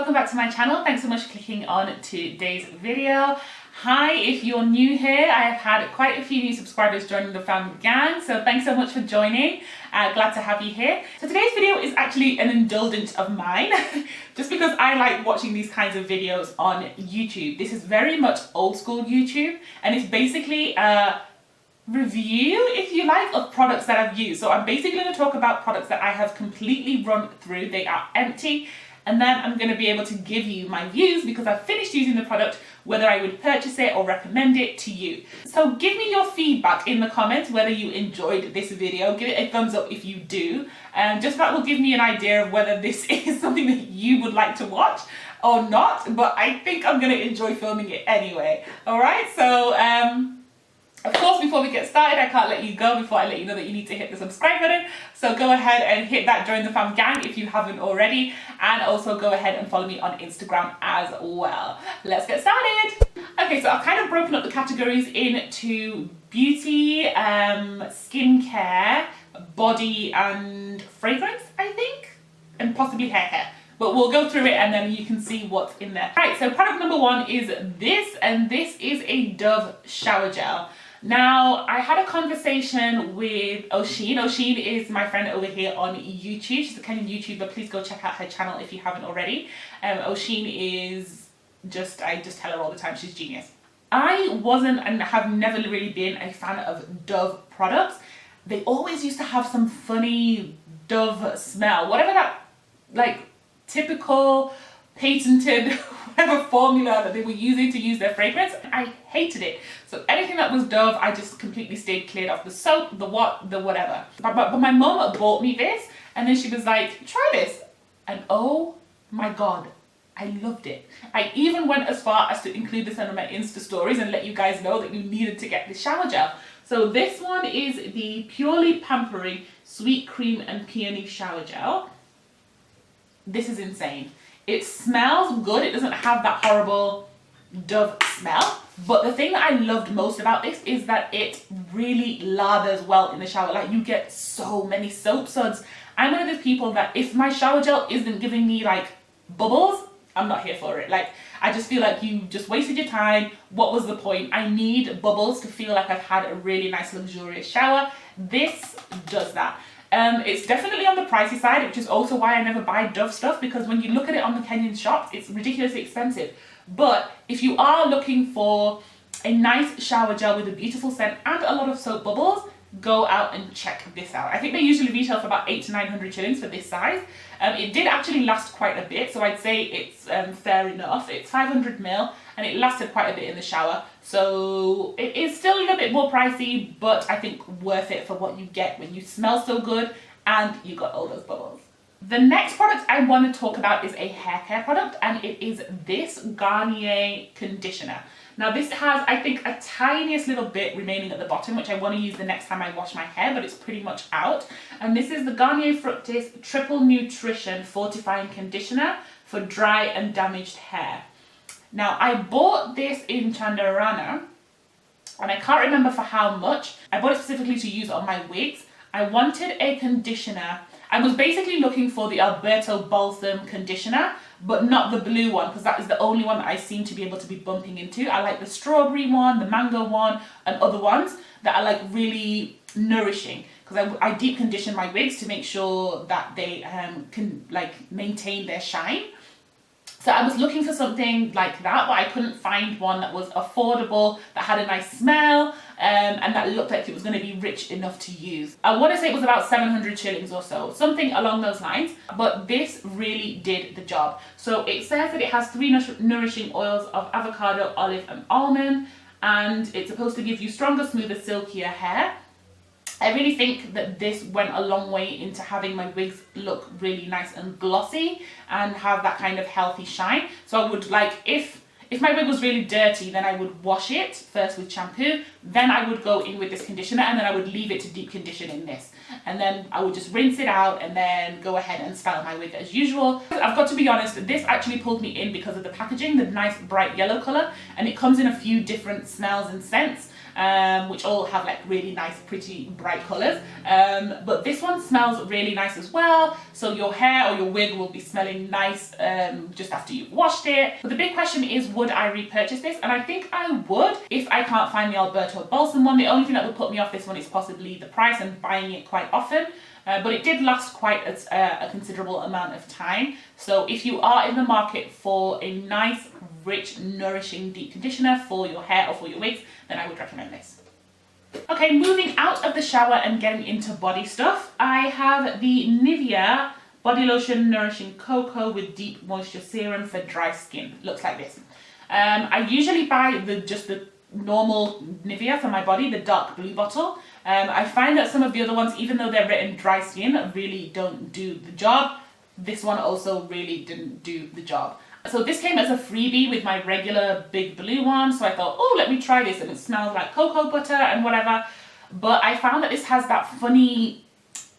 welcome back to my channel. Thanks so much for clicking on today's video. Hi, if you're new here, I have had quite a few new subscribers joining the fam gang, so thanks so much for joining. Glad to have you here. So today's video is actually an indulgence of mine, just because I like watching these kinds of videos on YouTube. This is very much old school YouTube, and it's basically a review, if you like, of products that I've used. So I'm basically going to talk about products that I have completely run through. They are empty, and then I'm going to be able to give you my views because I've finished using the product, whether I would purchase it or recommend it to you. So give me your feedback in the comments whether you enjoyed this video. Give it a thumbs up if you do, and just that will give me an idea of whether this is something that you would like to watch or not, but I think I'm going to enjoy filming it anyway. Alright, so of course, before we get started, I can't let you go before I let you know that you need to hit the subscribe button. So go ahead and hit that join the fam gang if you haven't already. And also go ahead and follow me on Instagram as well. Let's get started. Okay, so I've kind of broken up the categories into beauty, skincare, body and fragrance, I think. And possibly hair care. But we'll go through it and then you can see what's in there. Right, so product number one is this, and this is a Dove shower gel. Now, I had a conversation with Oshin. Oshin is my friend over here on YouTube. She's a Kenyan YouTuber. Please go check out her channel if you haven't already. Oshin is just, I just tell her all the time, she's genius. I wasn't and have never really been a fan of Dove products. They always used to have some funny Dove smell, whatever that, like, typical patented whatever formula that they were using to use their fragrance. I hated it. So anything that was Dove, I just completely stayed cleared off. The soap, the what, the whatever. But my mom bought me this, and then she was like, try this. And oh my God, I loved it. I even went as far as to include this on my Insta stories and let you guys know that you needed to get the shower gel. So this one is the Purely Pampering Sweet Cream and Peony Shower Gel. This is insane. It smells good. It doesn't have that horrible Dove smell. But the thing that I loved most about this is that it really lathers well in the shower. Like, you get so many soap suds. I'm one of those people that if my shower gel isn't giving me like bubbles, I'm not here for it. Like, I just feel like you just wasted your time. What was the point? I need bubbles to feel like I've had a really nice luxurious shower. This does that. It's definitely on the pricey side, which is also why I never buy Dove stuff, because when you look at it on the Kenyan shops, it's ridiculously expensive. But if you are looking for a nice shower gel with a beautiful scent and a lot of soap bubbles, go out and check this out. I think they usually retail for about 800 to 900 shillings for this size. It did actually last quite a bit, so I'd say it's fair enough. It's 500 ml and it lasted quite a bit in the shower. So it is still a little bit more pricey, but I think worth it for what you get when you smell so good and you got all those bubbles. The next product I want to talk about is a hair care product, and it is this Garnier conditioner. Now this has, I think, a tiniest little bit remaining at the bottom, which I want to use the next time I wash my hair, but it's pretty much out. And this is the Garnier Fructis Triple Nutrition Fortifying Conditioner for dry and damaged hair. Now I bought this in Chandarana, and I can't remember for how much. I bought it specifically to use on my wigs. I wanted a conditioner. I was basically looking for the Alberto Balsam conditioner, but not the blue one, because that is the only one that I seem to be able to be bumping into. I like the strawberry one, the mango one, and other ones that are like really nourishing, because I deep condition my wigs to make sure that they can like maintain their shine. So I was looking for something like that, but I couldn't find one that was affordable, that had a nice smell, and that looked like it was going to be rich enough to use. I want to say it was about 700 shillings or so, something along those lines, but this really did the job. So it says that it has 3 nourishing oils of avocado, olive and almond, and it's supposed to give you stronger, smoother, silkier hair. I really think that this went a long way into having my wigs look really nice and glossy and have that kind of healthy shine. So I would like, if my wig was really dirty, then I would wash it first with shampoo, then I would go in with this conditioner, and then I would leave it to deep condition in this. And then I would just rinse it out and then go ahead and style my wig as usual. I've got to be honest, this actually pulled me in because of the packaging, the nice bright yellow color, and it comes in a few different smells and scents. which all have like really nice, pretty bright colours. But this one smells really nice as well. So your hair or your wig will be smelling nice just after you've washed it. But the big question is, would I repurchase this? And I think I would if I can't find the Alberto Balsam one. The only thing that would put me off this one is possibly the price and buying it quite often. But it did last quite a considerable amount of time. So if you are in the market for a nice, rich, nourishing deep conditioner for your hair or for your wigs, then I would recommend this. Okay, moving out of the shower and getting into body stuff, I have the Nivea Body Lotion Nourishing Cocoa with Deep Moisture Serum for dry skin. Looks like this. I usually buy just the normal Nivea for my body, the dark blue bottle. I find that some of the other ones, even though they're written dry skin, really don't do the job. This one also really didn't do the job. So this came as a freebie with my regular big blue one, so I thought, oh, let me try this, and it smells like cocoa butter and whatever. But I found that this has that funny,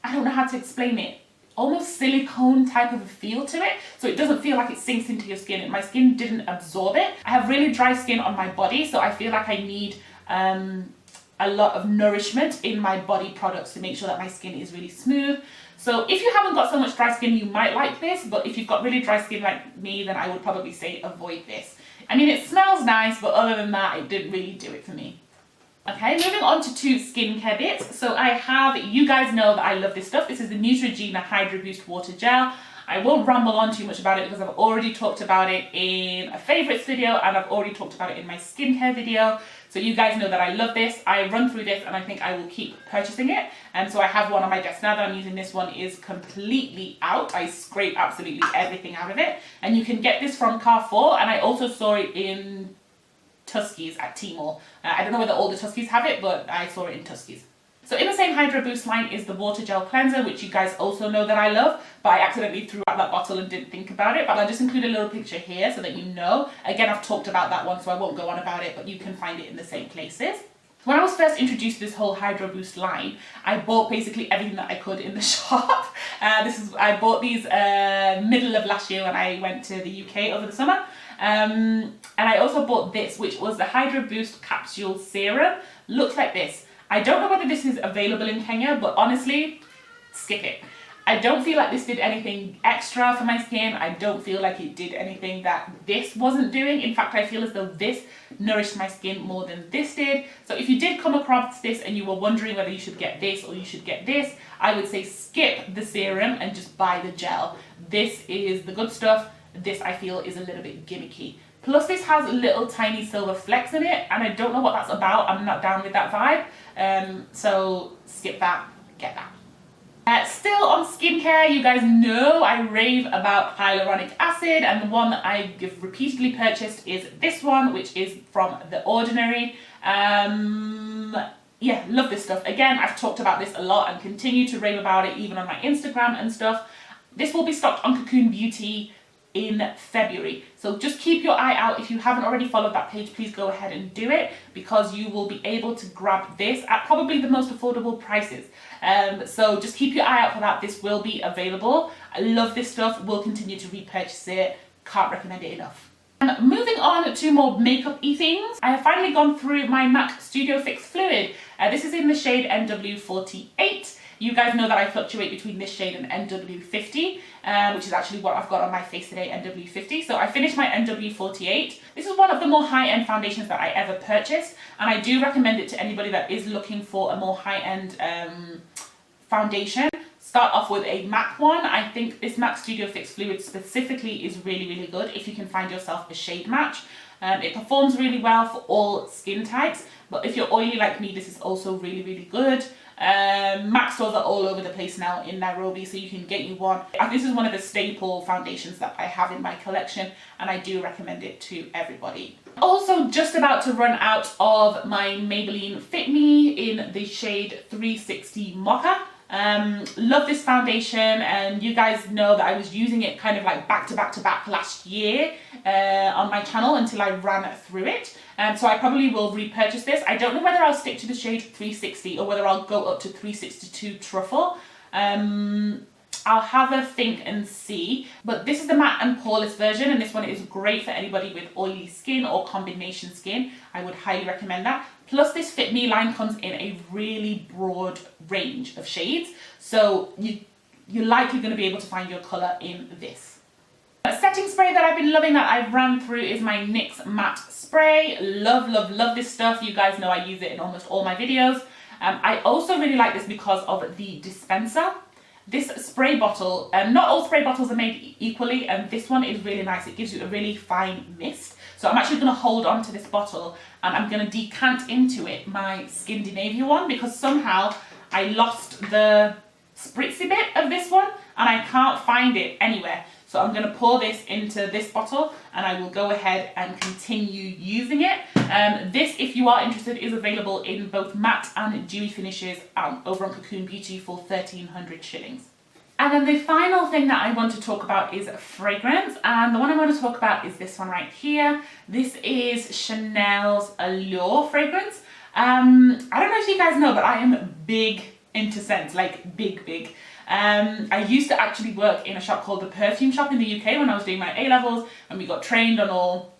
I don't know how to explain it, almost silicone type of a feel to it. So it doesn't feel like it sinks into your skin. My skin didn't absorb it. I have really dry skin on my body, so I feel like I need a lot of nourishment in my body products to make sure that my skin is really smooth. So if you haven't got so much dry skin, you might like this, but if you've got really dry skin like me, then I would probably say avoid this. I mean, it smells nice, but other than that, it didn't really do it for me. Okay, moving on to two skincare bits. So I have, you guys know that I love this stuff. This is the Neutrogena Hydroboost Water Gel. I won't ramble on too much about it because I've already talked about it in a favourites video and I've already talked about it in my skincare video. So you guys know that I love this. I run through this and I think I will keep purchasing it. And so I have one on my desk now that I'm using. This one is completely out. I scrape absolutely everything out of it. And you can get this from Carrefour, and I also saw it in Tuskies at Tmall. I don't know whether all the Tuskies have it, but I saw it in Tuskies. So in the same Hydroboost line is the Water Gel Cleanser, which you guys also know that I love, but I accidentally threw out that bottle and didn't think about it. But I'll just include a little picture here so that you know. Again, I've talked about that one, so I won't go on about it, but you can find it in the same places. When I was first introduced to this whole Hydroboost line, I bought basically everything that I could in the shop. I bought these middle of last year when I went to the UK over the summer. And I also bought this, which was the Hydroboost Capsule Serum. Looks like this. I don't know whether this is available in Kenya, but honestly, skip it. I don't feel like this did anything extra for my skin. I don't feel like it did anything that this wasn't doing. In fact, I feel as though this nourished my skin more than this did. So if you did come across this and you were wondering whether you should get this or you should get this, I would say skip the serum and just buy the gel. This is the good stuff. This I feel is a little bit gimmicky. Plus this has little tiny silver flecks in it, and I don't know what that's about. I'm not down with that vibe. So skip that, get that. Still on skincare, you guys know I rave about hyaluronic acid, and the one that I have repeatedly purchased is this one, which is from The Ordinary. Yeah, love this stuff. Again, I've talked about this a lot and continue to rave about it even on my Instagram and stuff. This will be stocked on Cocoon Beauty in February, so just keep your eye out. If you haven't already followed that page, please go ahead and do it, because you will be able to grab this at probably the most affordable prices. So just keep your eye out for that. This will be available. I love this stuff, will continue to repurchase it, can't recommend it enough. Moving on to more makeup-y things, I have finally gone through my MAC Studio Fix Fluid. This is in the shade NW48. You guys know that I fluctuate between this shade and NW50, which is actually what I've got on my face today, NW50. So I finished my NW48. This is one of the more high-end foundations that I ever purchased, and I do recommend it to anybody that is looking for a more high-end foundation. Start off with a MAC one. I think this MAC Studio Fix Fluid specifically is really, really good if you can find yourself a shade match. It performs really well for all skin types, but if you're oily like me, this is also really, really good. MAC stores are all over the place now in Nairobi, so you can get you one. This is one of the staple foundations that I have in my collection, and I do recommend it to everybody. Also just about to run out of my Maybelline Fit Me in the shade 360 Mocha. Love this foundation, and you guys know that I was using it kind of like back to back last year on my channel until I ran through it. So I probably will repurchase this. I don't know whether I'll stick to the shade 360 or whether I'll go up to 362 Truffle. I'll have a think and see, but this is the matte and poreless version, and this one is great for anybody with oily skin or combination skin. I would highly recommend that. Plus this Fit Me line comes in a really broad range of shades, so you're likely going to be able to find your colour in this. A setting spray that I've been loving that I've ran through is my NYX matte spray. Love, love, love this stuff. You guys know I use it in almost all my videos. I also really like this because of the dispenser. This spray bottle, not all spray bottles are made equally, and this one is really nice. It gives you a really fine mist. So I'm actually going to hold on to this bottle and I'm going to decant into it my Scandinavia one, because somehow I lost the spritzy bit of this one and I can't find it anywhere. So I'm going to pour this into this bottle and I will go ahead and continue using it. This, if you are interested, is available in both matte and dewy finishes over on Cocoon Beauty for 1,300 shillings. And then the final thing that I want to talk about is fragrance, and the one I want to talk about is this one right here. This is Chanel's Allure fragrance. I don't know if you guys know, but I am big into scents, like big. I used to actually work in a shop called the Perfume shop in the UK when I was doing my A-levels, and we got trained on all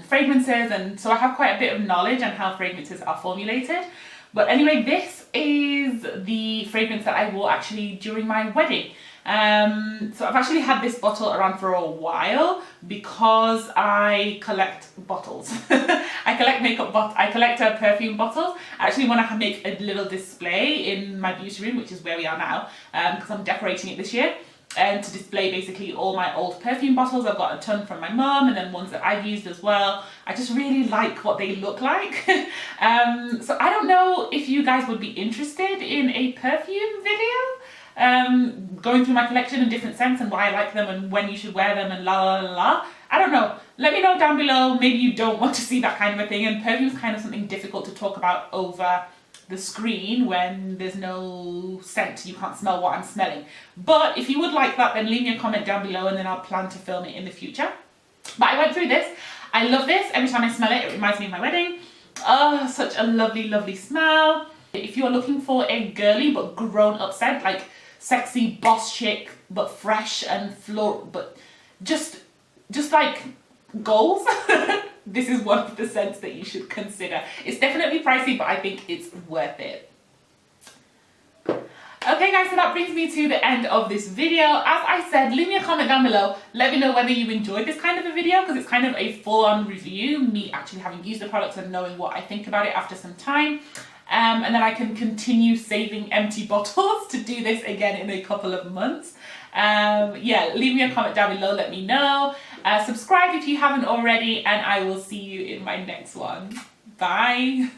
fragrances, and so I have quite a bit of knowledge on how fragrances are formulated. But anyway, this is the fragrance that I wore actually during my wedding. So I've actually had this bottle around for a while because I collect bottles. I collect makeup bottles, I collect perfume bottles. I actually want to make a little display in my beauty room, which is where we are now, because I'm decorating it this year. And to display basically all my old perfume bottles. I've got a ton from my mum and then ones that I've used as well. I just really like what they look like. So I don't know if you guys would be interested in a perfume video, going through my collection and different scents and why I like them and when you should wear them and la la la la. I don't know. Let me know down below. Maybe you don't want to see that kind of a thing, and perfume is kind of something difficult to talk about over the screen when there's no scent, you can't smell what I'm smelling. But if you would like that, then leave me a comment down below and then I'll plan to film it in the future. But I went through this. I love this. Every time I smell it, it reminds me of my wedding. Oh, such a lovely smell. If you're looking for a girly but grown up scent, like sexy boss chick but fresh and floral, but just like goals, this is one of the scents that you should consider. It's definitely pricey, but I think it's worth it. Okay guys, so that brings me to the end of this video. As I said, leave me a comment down below. Let me know whether you enjoyed this kind of a video, because it's kind of a full-on review, me actually having used the products and knowing what I think about it after some time. And then I can continue saving empty bottles to do this again in a couple of months. Yeah, leave me a comment down below, let me know. Subscribe if you haven't already, and I will see you in my next one. Bye.